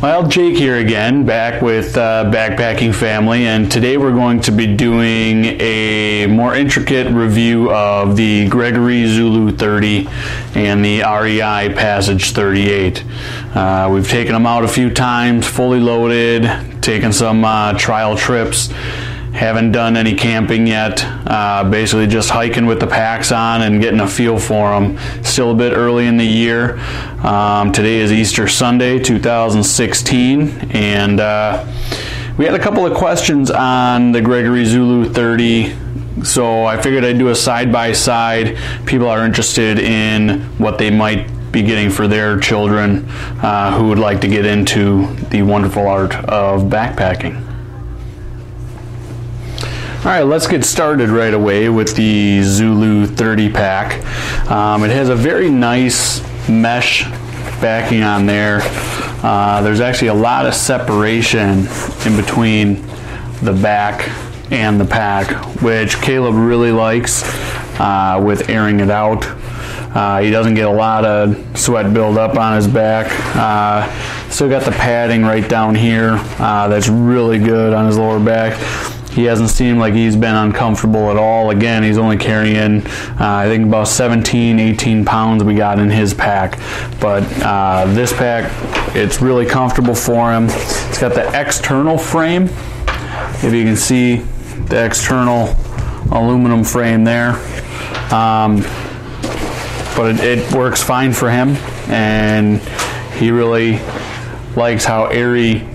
Well, Jake here again, back with Backpacking Family, and today we're going to be doing a more intricate review of the Gregory Zulu 30 and the REI Passage 38. We've taken them out a few times, fully loaded, taken some trial trips. Haven't done any camping yet, basically just hiking with the packs on and getting a feel for them. Still a bit early in the year. Today is Easter Sunday 2016, and we had a couple of questions on the Gregory Zulu 30, so I figured I'd do a side-by-side. People are interested in what they might be getting for their children who would like to get into the wonderful art of backpacking. All right, let's get started right away with the Zulu 30 pack. It has a very nice mesh backing on there. There's actually a lot of separation in between the back and the pack, which Caleb really likes with airing it out. He doesn't get a lot of sweat buildup on his back. Still got the padding right down here. That's really good on his lower back. He hasn't seemed like he's been uncomfortable at all. Again, he's only carrying, I think about 17, 18 pounds we got in his pack. But this pack, it's really comfortable for him. It's got the external frame. If you can see the external aluminum frame there. But it works fine for him, and he really likes how airy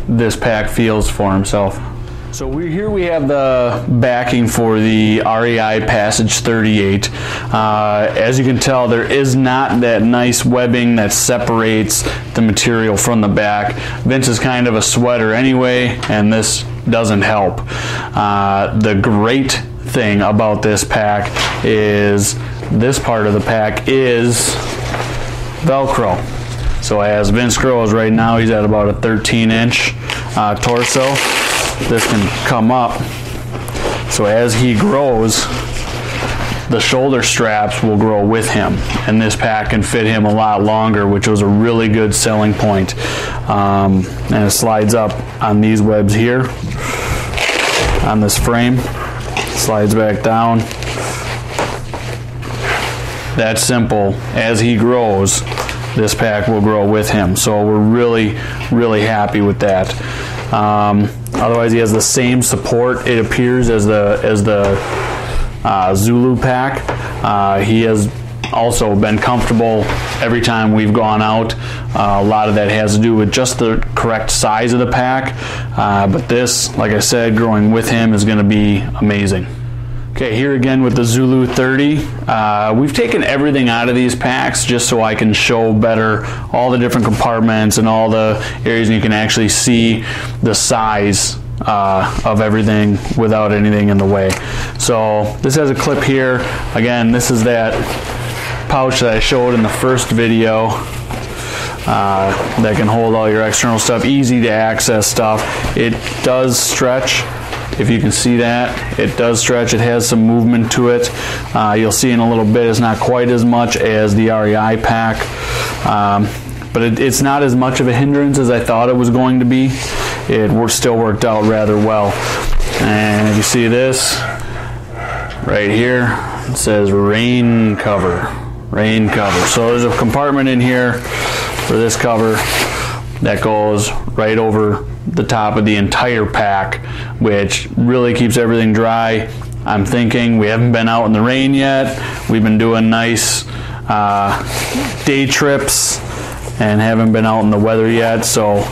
this pack feels for himself. So here we have the backing for the REI Passage 38. As you can tell, there is not that nice webbing that separates the material from the back. Vince is kind of a sweater anyway, and this doesn't help. The great thing about this pack is this part of the pack is Velcro. So as Vince grows right now, he's at about a 13-inch torso. This can come up, so as he grows, the shoulder straps will grow with him, and this pack can fit him a lot longer, which was a really good selling point. And it slides up on these webs here on this frame, slides back down. That's simple. As he grows, this pack will grow with him, so we're really happy with that. Otherwise, he has the same support, it appears, as the Zulu pack. He has also been comfortable every time we've gone out. A lot of that has to do with just the correct size of the pack. But this, like I said, growing with him is going to be amazing. Okay, here again with the Zulu 30. We've taken everything out of these packs just so I can show better all the different compartments and all the areas, and you can actually see the size of everything without anything in the way. So this has a clip here. Again, this is that pouch that I showed in the first video that can hold all your external stuff, easy to access stuff. It does stretch. If you can see that, it does stretch. It has some movement to it. You'll see in a little bit it's not quite as much as the REI pack, but it's not as much of a hindrance as I thought it was going to be. It still worked out rather well. And if you see this right here, it says rain cover. Rain cover. So there's a compartment in here for this cover that goes right over the top of the entire pack, which really keeps everything dry. I'm thinking we haven't been out in the rain yet. We've been doing nice day trips and haven't been out in the weather yet, so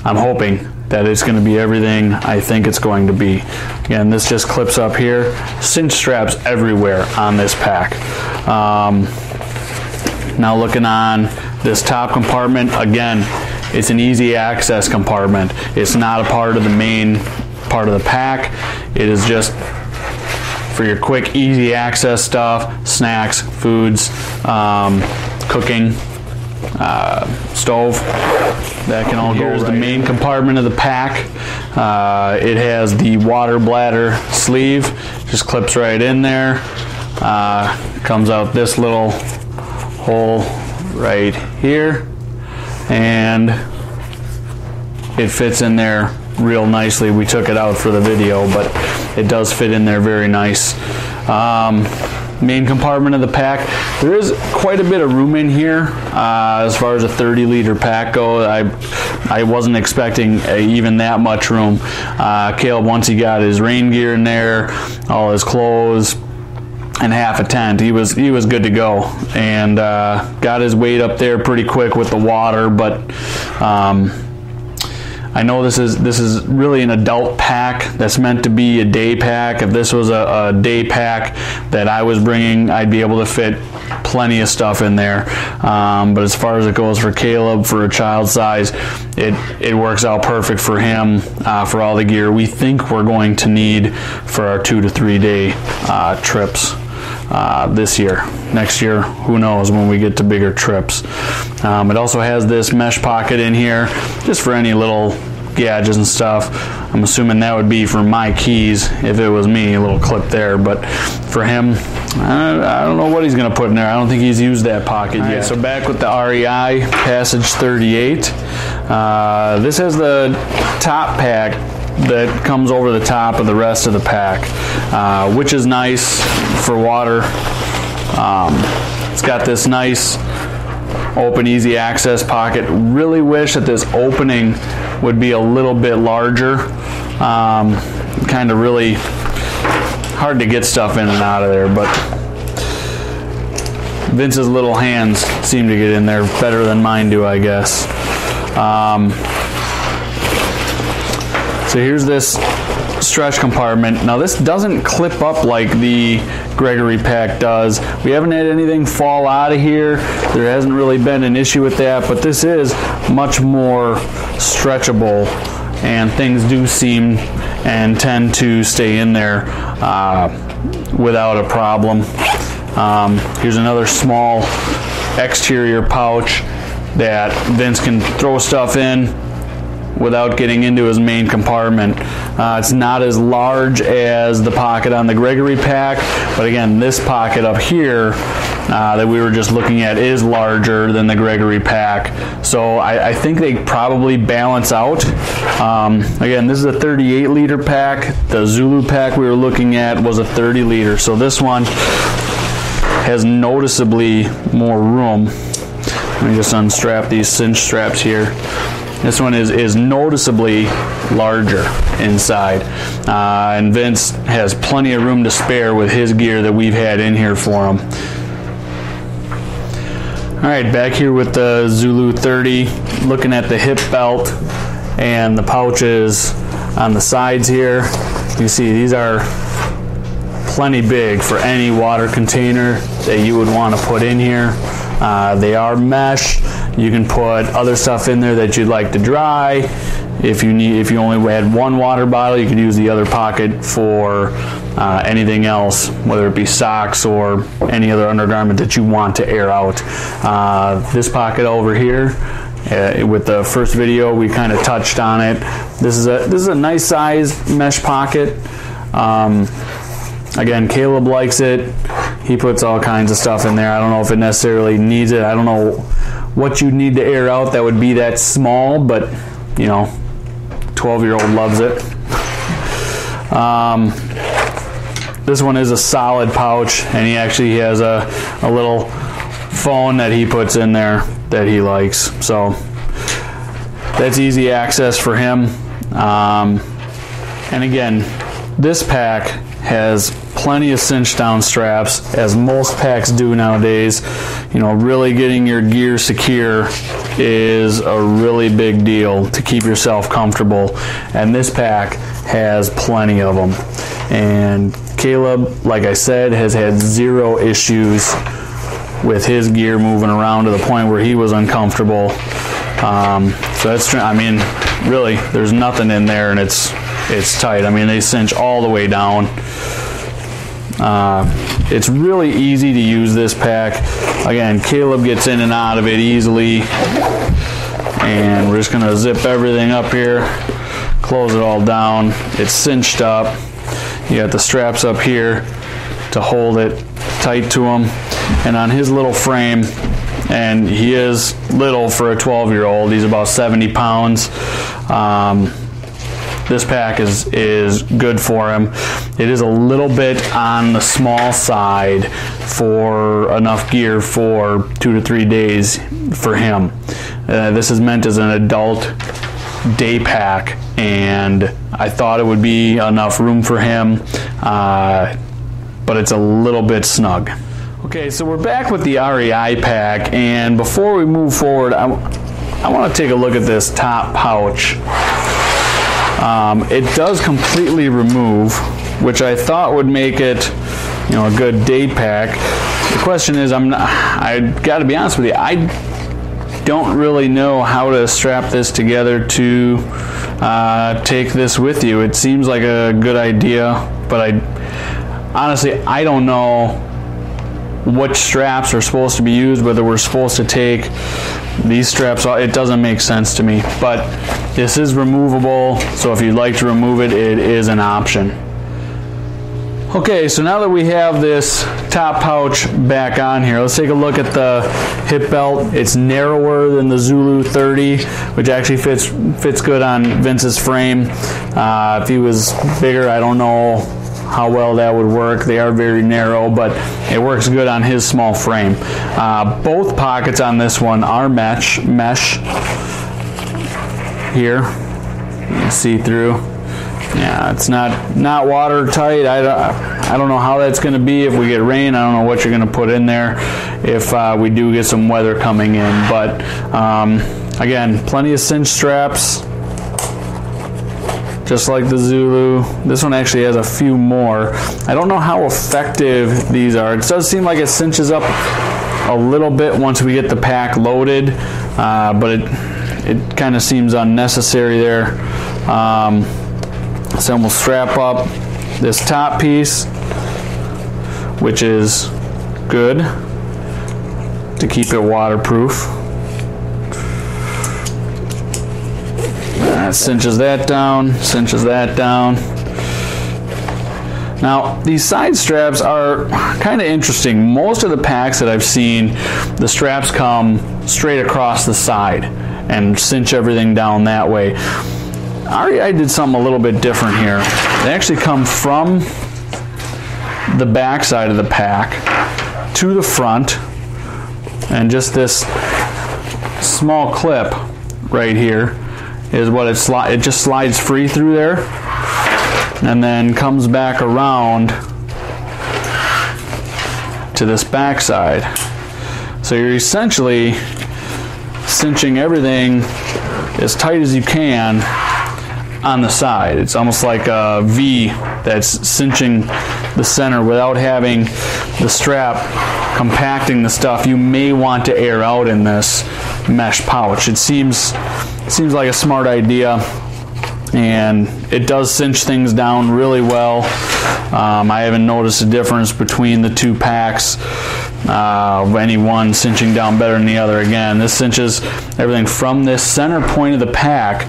I'm hoping that it's going to be everything I think it's going to be. Again, this just clips up here. Cinch straps everywhere on this pack. Now looking on this top compartment, again, it's an easy access compartment. It's not a part of the main part of the pack. It is just for your quick, easy access stuff, snacks, foods, cooking, stove. That can all go. Here's the main compartment of the pack. It has the water bladder sleeve. Just clips right in there. Comes out this little hole right here, and it fits in there real nicely. We took it out for the video, but it does fit in there very nice. Main compartment of the pack, there is quite a bit of room in here as far as a 30-liter pack goes. I wasn't expecting even that much room. Caleb, once he got his rain gear in there, all his clothes, and half a tent, he was good to go, and got his weight up there pretty quick with the water. But I know this is really an adult pack that's meant to be a day pack. If this was a day pack that I was bringing, I'd be able to fit plenty of stuff in there. But as far as it goes for Caleb, for a child size, it works out perfect for him, for all the gear we think we're going to need for our 2 to 3 day trips. This year. Next year, who knows when we get to bigger trips. It also has this mesh pocket in here just for any little gadgets and stuff. I'm assuming that would be for my keys if it was me, a little clip there, but for him, I don't know what he's going to put in there. I don't think he's used that pocket yet. So back with the REI Passage 38. This has the top pack that comes over the top of the rest of the pack, which is nice for water. It's got this nice open, easy access pocket. Really wish that this opening would be a little bit larger. Kind of really hard to get stuff in and out of there, but Vince's little hands seem to get in there better than mine do, I guess. So here's this stretch compartment. Now this doesn't clip up like the Gregory pack does. We haven't had anything fall out of here. There hasn't really been an issue with that, but this is much more stretchable, and things do seem and tend to stay in there without a problem. Here's another small exterior pouch that Vince can throw stuff in without getting into his main compartment. It's not as large as the pocket on the Gregory pack, but again, this pocket up here that we were just looking at is larger than the Gregory pack. So I think they probably balance out. Again, this is a 38-liter pack. The Zulu pack we were looking at was a 30-liter. So this one has noticeably more room. Let me just unstrap these cinch straps here. This one is noticeably larger inside, and Vince has plenty of room to spare with his gear that we've had in here for him. All right, back here with the Zulu 30, looking at the hip belt and the pouches on the sides here. You see these are plenty big for any water container that you would want to put in here. They are mesh. You can put other stuff in there that you'd like to dry. If you only had one water bottle, you could use the other pocket for anything else, whether it be socks or any other undergarment that you want to air out. This pocket over here, with the first video, we kind of touched on it. This is a nice size mesh pocket. Again, Caleb likes it. He puts all kinds of stuff in there. I don't know if it necessarily needs it. I don't know what you need to air out that would be that small, but you know, 12-year-old loves it. This one is a solid pouch, and he actually has a little phone that he puts in there that he likes. So that's easy access for him. And again, this pack has plenty of cinch down straps, as most packs do nowadays. You know, really getting your gear secure is a really big deal to keep yourself comfortable, and this pack has plenty of them. And Caleb, like I said, has had zero issues with his gear moving around to the point where he was uncomfortable. So that's, I mean, really, there's nothing in there, and it's tight. I mean, they cinch all the way down. It's really easy to use this pack. Again, Caleb gets in and out of it easily, and we're just going to zip everything up here, close it all down. It's cinched up. You got the straps up here to hold it tight to him, and on his little frame and he is little for a 12-year-old. He's about 70 pounds. This pack is good for him. It is a little bit on the small side for enough gear for 2 to 3 days for him. This is meant as an adult day pack, and I thought it would be enough room for him, but it's a little bit snug. Okay, so we're back with the REI pack, and before we move forward, I want to take a look at this top pouch. It does completely remove, which I thought would make it, a good day pack. The question is, I got to be honest with you, I don't really know how to strap this together to take this with you. It seems like a good idea, but honestly, I don't know which straps are supposed to be used, whether we're supposed to take these straps off. It doesn't make sense to me, but this is removable, so if you'd like to remove it, it is an option. Okay, so now that we have this top pouch back on here, let's take a look at the hip belt. It's narrower than the Zulu 30, which actually fits good on Vince's frame. If he was bigger, I don't know how well that would work. They are very narrow, but it works good on his small frame. Both pockets on this one are mesh here. You can see through. Yeah, it's not watertight. I don't know how that's going to be if we get rain. I don't know what you're going to put in there if we do get some weather coming in. But again, plenty of cinch straps, just like the Zulu. This one actually has a few more. I don't know how effective these are. It does seem like it cinches up a little bit once we get the pack loaded, but it kind of seems unnecessary there. So we'll strap up this top piece, which is good to keep it waterproof. Cinches that down, cinches that down. Now, these side straps are kind of interesting. Most of the packs that I've seen, the straps come straight across the side and cinch everything down that way. REI did something a little bit different here. They actually come from the back side of the pack to the front, and just this small clip right here is what it just slides free through there and then comes back around to this back side. So you're essentially cinching everything as tight as you can on the side. It's almost like a V that's cinching the center without having the strap compacting the stuff you may want to air out in this mesh pouch. It seems like a smart idea, and it does cinch things down really well. I haven't noticed a difference between the two packs, any one cinching down better than the other. Again, this cinches everything from this center point of the pack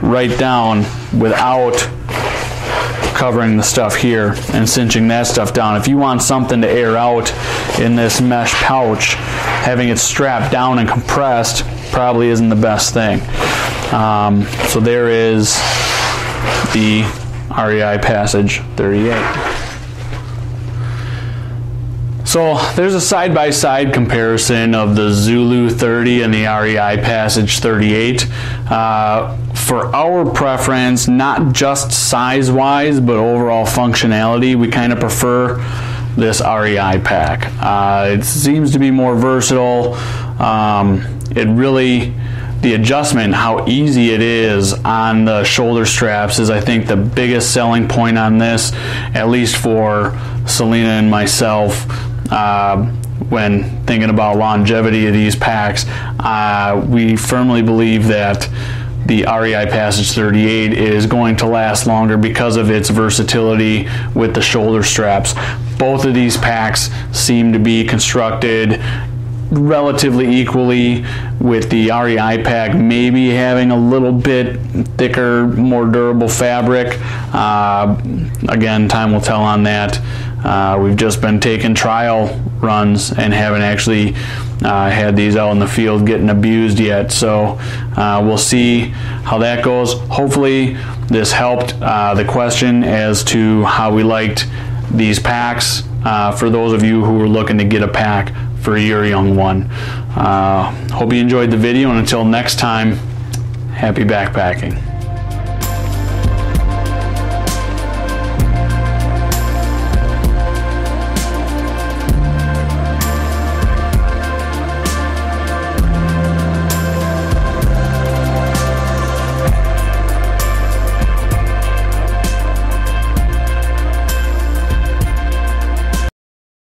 right down without covering the stuff here and cinching that stuff down. If you want something to air out in this mesh pouch, having it strapped down and compressed probably isn't the best thing. So there is the REI Passage 38. So there's a side-by-side comparison of the Zulu 30 and the REI Passage 38. For our preference, not just size-wise, but overall functionality, we kind of prefer this REI pack. It seems to be more versatile. The adjustment, how easy it is on the shoulder straps, is I think the biggest selling point on this, at least for Selena and myself. When thinking about longevity of these packs, we firmly believe that the REI Passage 38 is going to last longer because of its versatility with the shoulder straps. Both of these packs seem to be constructed relatively equally, with the REI pack maybe having a little bit thicker, more durable fabric. Again, time will tell on that. We've just been taking trial runs and haven't actually had these out in the field getting abused yet. So we'll see how that goes. Hopefully this helped the question as to how we liked these packs for those of you who are looking to get a pack for your young one. Hope you enjoyed the video, and until next time, happy backpacking.